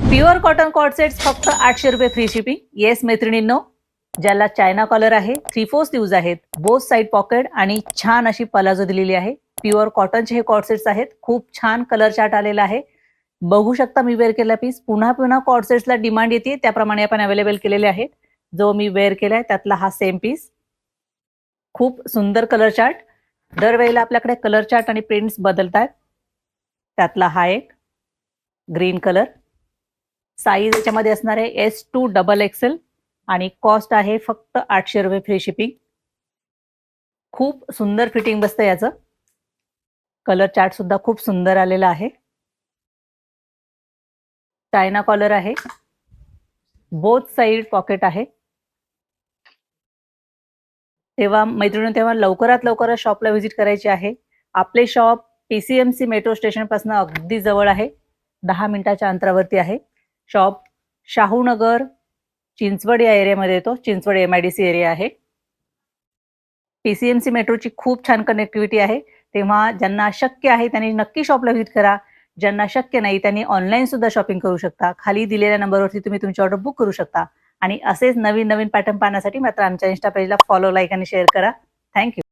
Pure cotton cord sets फक्त 800 रुपये free shipping. Yes मैत्रिणींनो, ज्याला चायना कॉलर आहे, 3/4 स्लीव्ज आहेत, बोथ साइड पॉकेट आणि छान अशी पलाजो दिलेली आहे. प्युअर कॉटनचे हे कॉर्ड सेट्स आहेत. खूप छान कलर चार्ट आलेला आहे. बघू शकता मी वेअर केलेला पीस. पुन्हा पुन्हा कॉर्ड सेट्सला डिमांड येते, त्याप्रमाणे आपण अवेलेबल केलेले आहेत. जो मी वेअर केलाय त्यातला हा सेम पीस. खूप सुंदर कलर चार्ट. दरवेळेला आपल्याकडे कलर चार्ट आणि प्रिंट्स बदलतात. त्यातला हा एक ग्रीन कलर. साईज याच्यामध्ये असणार आहे S2 XXL आणि कॉस्ट आहे फक्त 800 रुपये फ्री शिपिंग. खूप सुंदर फिटिंग बसतं याचं. कलर चार्ट सुद्धा खूप सुंदर आलेला आहे. चायना कॉलर आहे. बोथ साइड पॉकेट आहे. तेव्हा मैत्रिणींनो, लवकरात लवकर शॉपला व्हिजिट करायची आहे. आपले शॉप PCMC मेट्रो स्टेशन पासून अगदी जवळ आहे. 10 मिनिटाच्या अंतरावरती आहे. शॉप शाहूनगर, चिंचवड या एरियामध्ये येतो. चिंचवड MIDC एरिया आहे. PCMC मेट्रोची खूप छान कनेक्टिव्हिटी आहे. तेव्हा ज्यांना शक्य आहे त्यांनी नक्की शॉपला व्हिजिट करा. ज्यांना शक्य नाही त्यांनी ऑनलाईन सुद्धा शॉपिंग करू शकता. खाली दिलेल्या नंबरवरती तुम्ही तुमची ऑर्डर बुक करू शकता. आणि असेच नवीन नवीन पॅटर्न पाहण्यासाठी मात्र आमच्या इन्स्टा पेजला फॉलो, लाईक आणि शेअर करा. Thank you.